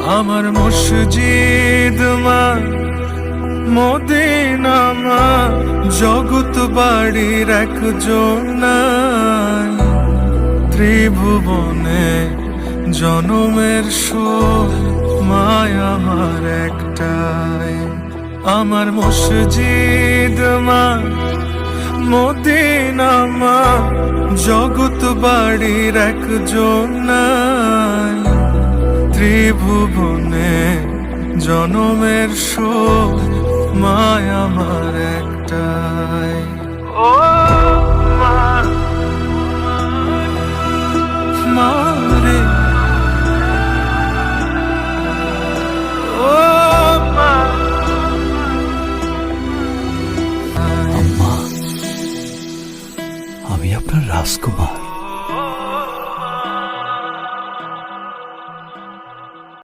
আমার মসজিদ মা, মদিনা মা, জগৎ বাড়ির একজন নাই। ত্রিভুবনে জনমের সুখ মায় আমার একটাই। আমার মসজিদ মা, মদিনা মা, জগৎ বাড়ির একজন নাই। ত্রিভুবনে জনমের সুখ মায় আমার একটাই। ও মা, মা